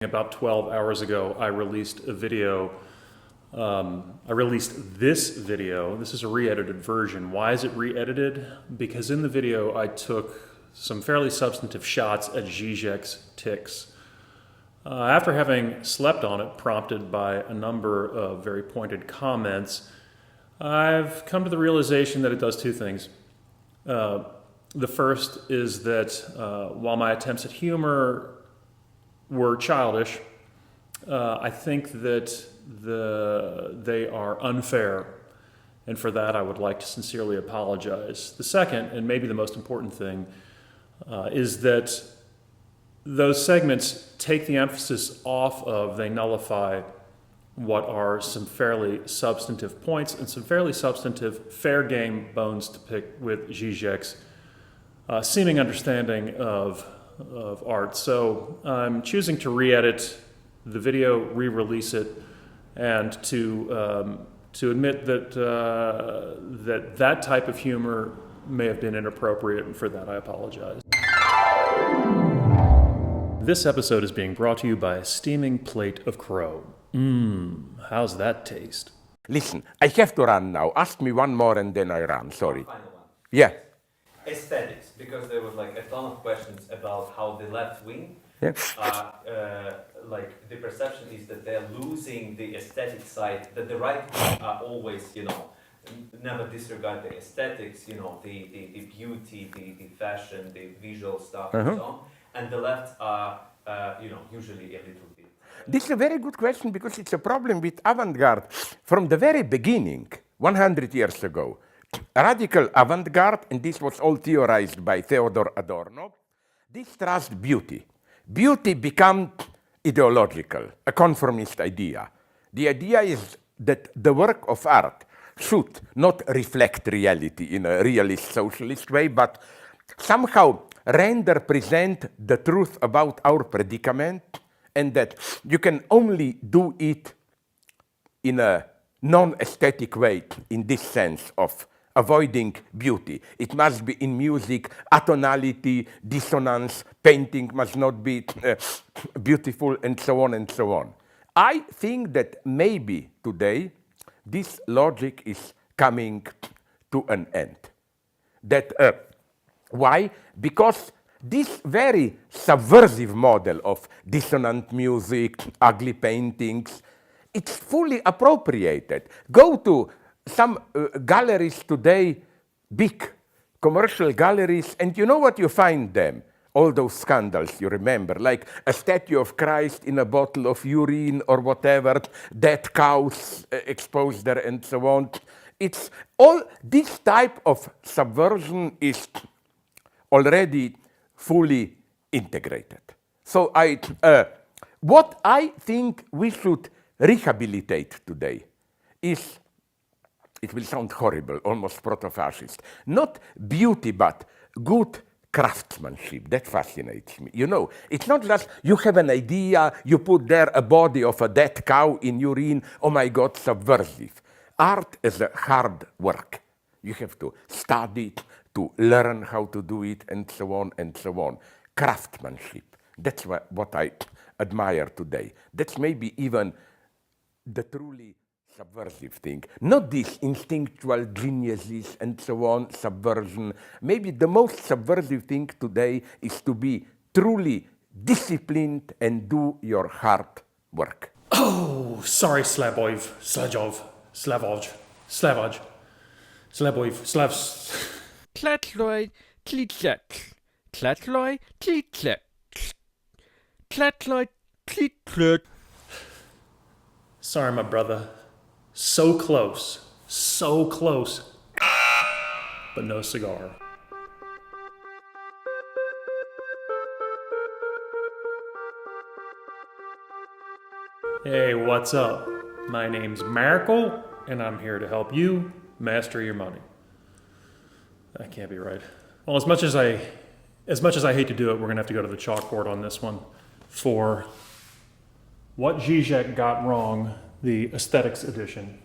About 12 hours ago, I released a video. I released this video. This is a re-edited version. Why is it re-edited? Because in the video, I took some fairly substantive shots at Zizek's tics. After having slept on it, prompted by a number of very pointed comments, I've come to the realization that it does two things. The first is that while my attempts at humor were childish, I think that they are unfair, and for that I would like to sincerely apologize. The second, and maybe the most important thing, is that those segments take the emphasis off of, they nullify what are some fairly substantive points and some fairly substantive fair game bones to pick with Zizek's seeming understanding of art. So I'm choosing to re-edit the video, re-release it, and to admit that that type of humor may have been inappropriate, and for that I apologize. This episode is being brought to you by a steaming plate of crow. How's that taste? Listen, I have to run now. Ask me one more and then I run. Sorry. Final one. Yeah. Aesthetics, because there was like a ton of questions about how the left wing, Yeah. like the perception is that they're losing the aesthetic side, that the right wing are always, never disregard the aesthetics, the beauty, the fashion, the visual stuff and so on, and the left are, usually a little bit. This is a very good question because it's a problem with avant-garde from the very beginning, 100 years ago. Radical avant-garde, and this was all theorized by Theodor Adorno, distrust beauty. Beauty became ideological, a conformist idea. The idea is that the work of art should not reflect reality in a realist socialist way, but somehow present the truth about our predicament, and that you can only do it in a non-aesthetic way, in this sense of avoiding beauty. It must be in music, atonality, dissonance, painting must not be beautiful, and so on and so on. I think that maybe today this logic is coming to an end. Why? Because this very subversive model of dissonant music, ugly paintings, it's fully appropriated. Go to some galleries today, big commercial galleries, and you know what you find them? All those scandals you remember, like a statue of Christ in a bottle of urine or whatever, dead cows exposed there and so on. It's all this type of subversion is already fully integrated. So what I think we should rehabilitate today is, it will sound horrible, almost proto-fascist, not beauty, but good craftsmanship. That fascinates me. It's not just you have an idea, you put there a body of a dead cow in urine, oh my God, subversive. Art is a hard work. You have to study it, to learn how to do it, and so on and so on. Craftsmanship, that's what I admire today. That's maybe even the truly subversive thing. Not these instinctual geniuses and so on, subversion. Maybe the most subversive thing today is to be truly disciplined and do your hard work. Oh, sorry, Slavoj, Tlatloy, tlitlet. Tlatloy, tlitlet. Tlatloy, tlitlet. Sorry, my brother. So close, but no cigar. Hey, what's up? My name's Miracle, and I'm here to help you master your money. That can't be right. Well, as much as I hate to do it, we're gonna have to go to the chalkboard on this one for what Zizek got wrong, the aesthetics edition.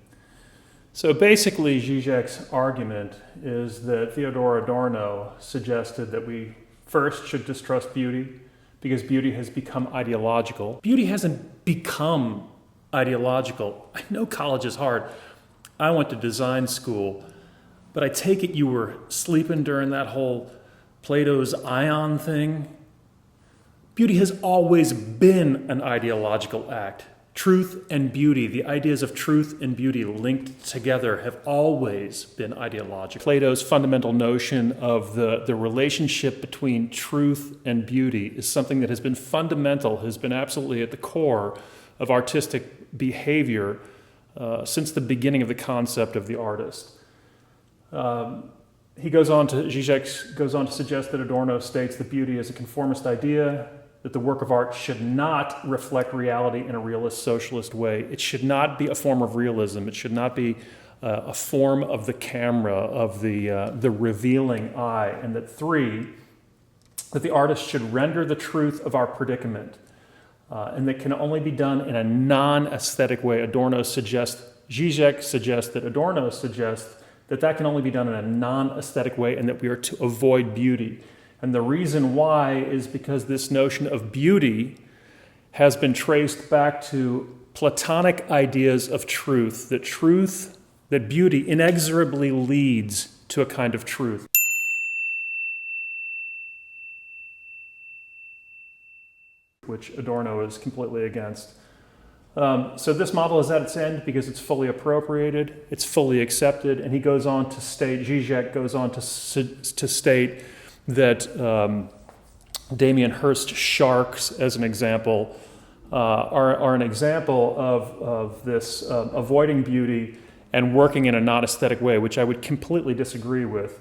So basically, Zizek's argument is that Theodor Adorno suggested that we first should distrust beauty, because beauty has become ideological. Beauty hasn't become ideological. I know college is hard. I went to design school, but I take it you were sleeping during that whole Plato's ion thing. Beauty has always been an ideological act. Truth and beauty, the ideas of truth and beauty linked together, have always been ideological. Plato's fundamental notion of the relationship between truth and beauty is something that has been fundamental, has been absolutely at the core of artistic behavior since the beginning of the concept of the artist. Zizek goes on to suggest that Adorno states that beauty is a conformist idea, that the work of art should not reflect reality in a realist socialist way. It should not be a form of realism. It should not be a form of the camera, of the revealing eye. And that the artist should render the truth of our predicament. And that can only be done in a non-aesthetic way. Zizek suggests that Adorno suggests that can only be done in a non-aesthetic way and that we are to avoid beauty. And the reason why is because this notion of beauty has been traced back to Platonic ideas of truth, that beauty inexorably leads to a kind of truth. Which Adorno is completely against. So this model is at its end because it's fully appropriated, it's fully accepted, and Zizek goes on to state that Damien Hirst sharks, as an example, are an example of this avoiding beauty and working in a non-aesthetic way, which I would completely disagree with.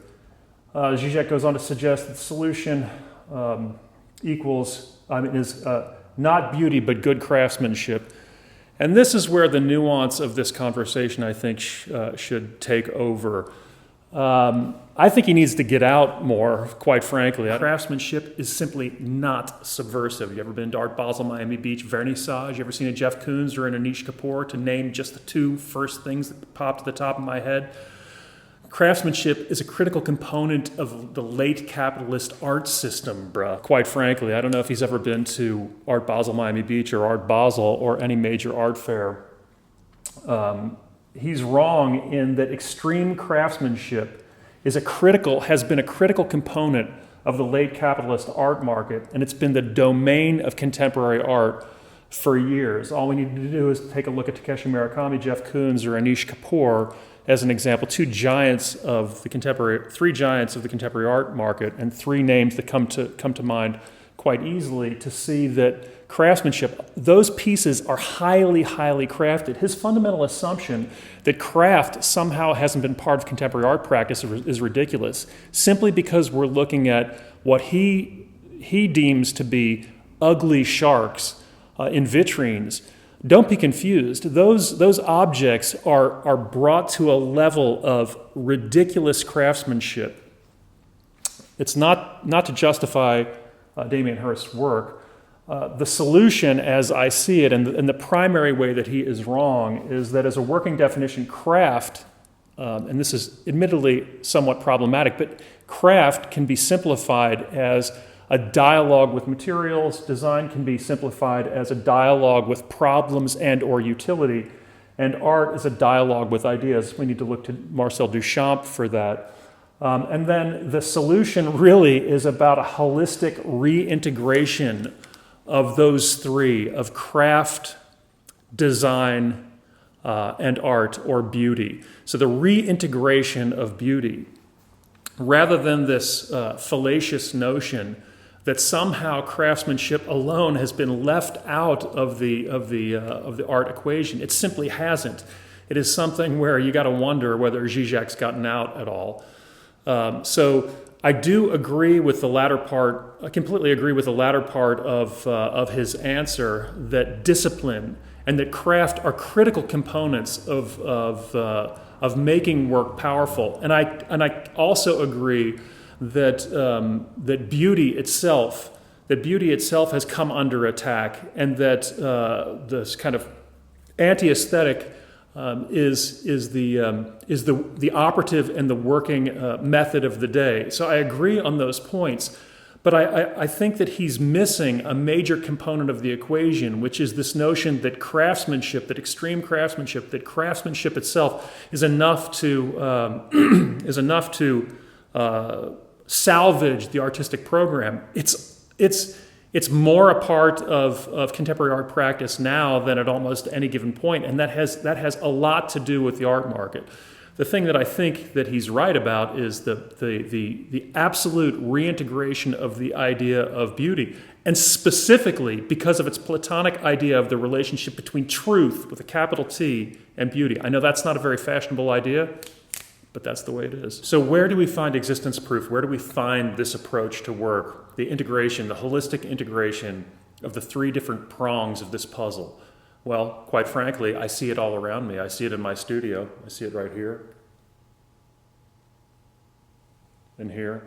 Zizek goes on to suggest that the solution is not beauty but good craftsmanship. And this is where the nuance of this conversation, I think, should take over. I think he needs to get out more, quite frankly. Craftsmanship is simply not subversive. You ever been to Art Basel, Miami Beach, Vernissage? You ever seen a Jeff Koons or an Anish Kapoor, to name just the two first things that popped to the top of my head? Craftsmanship is a critical component of the late capitalist art system, bruh. Quite frankly, I don't know if he's ever been to Art Basel, Miami Beach, or Art Basel, or any major art fair. He's wrong in that extreme craftsmanship has been a critical component of the late capitalist art market, and it's been the domain of contemporary art for years. All we need to do is take a look at Takeshi Murakami, Jeff Koons, or Anish Kapoor as an example, three giants of the contemporary art market, and three names that come to mind quite easily to see that craftsmanship, those pieces are highly, highly crafted. His fundamental assumption that craft somehow hasn't been part of contemporary art practice is ridiculous, simply because we're looking at what he deems to be ugly sharks in vitrines. Don't be confused. Those objects are brought to a level of ridiculous craftsmanship. It's not to justify Damien Hirst's work. The solution, as I see it, and the primary way that he is wrong, is that as a working definition, craft, and this is admittedly somewhat problematic, but craft can be simplified as a dialogue with materials. Design can be simplified as a dialogue with problems and or utility. And art is a dialogue with ideas. We need to look to Marcel Duchamp for that. And then the solution really is about a holistic reintegration of those three, of craft, design, and art or beauty. So the reintegration of beauty, rather than this fallacious notion that somehow craftsmanship alone has been left out of the art equation. It simply hasn't. It is something where you got to wonder whether Zizek's gotten out at all. So I do agree with the latter part. I completely agree with the latter part of his answer, that discipline and that craft are critical components of making work powerful. And I also agree that beauty itself has come under attack, and that this kind of anti-aesthetic is the operative and the working method of the day. So I agree on those points, But I think that he's missing a major component of the equation, which is this notion that craftsmanship, that extreme craftsmanship, that craftsmanship itself is enough to salvage the artistic program. It's more a part of contemporary art practice now than at almost any given point, and that has a lot to do with the art market. The thing that I think that he's right about is the absolute reintegration of the idea of beauty, and specifically because of its Platonic idea of the relationship between truth, with a capital T, and beauty. I know that's not a very fashionable idea, but that's the way it is. So where do we find existence proof? Where do we find this approach to work? The integration, the holistic integration of the three different prongs of this puzzle. Well, quite frankly, I see it all around me. I see it in my studio. I see it right here. And here.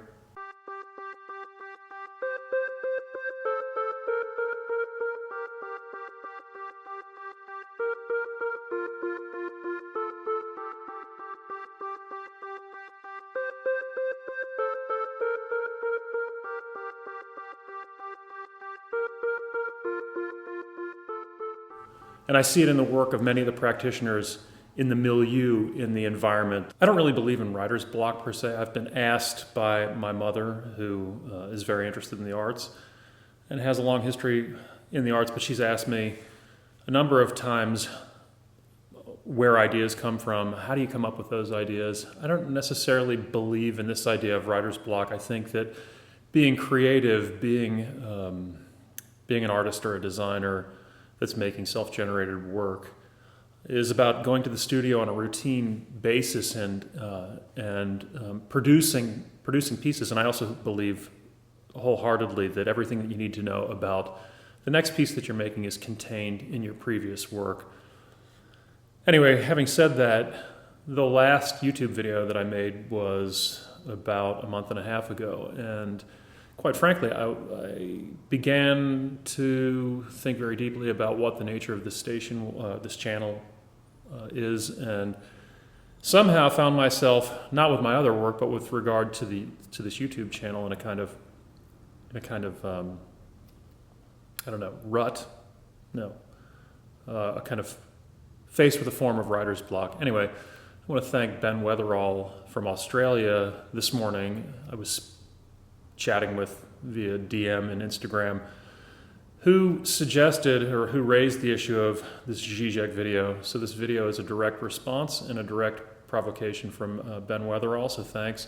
And I see it in the work of many of the practitioners in the milieu, in the environment. I don't really believe in writer's block per se. I've been asked by my mother, who is very interested in the arts and has a long history in the arts, but she's asked me a number of times where ideas come from. How do you come up with those ideas? I don't necessarily believe in this idea of writer's block. I think that being creative, being an artist or a designer that's making self-generated work is about going to the studio on a routine basis and producing pieces. And I also believe wholeheartedly that everything that you need to know about the next piece that you're making is contained in your previous work. Anyway, having said that, the last YouTube video that I made was about a month and a half ago, and quite frankly, I began to think very deeply about what the nature of this station, this channel is, and somehow found myself, not with my other work, but with regard to this YouTube channel, in a kind of I don't know, rut? No. A kind of faced with a form of writer's block. Anyway, I want to thank Ben Weatherall from Australia this morning. I was chatting with via DM and Instagram, who suggested or who raised the issue of this Zizek video. So this video is a direct response and a direct provocation from Ben Weatherall, so thanks.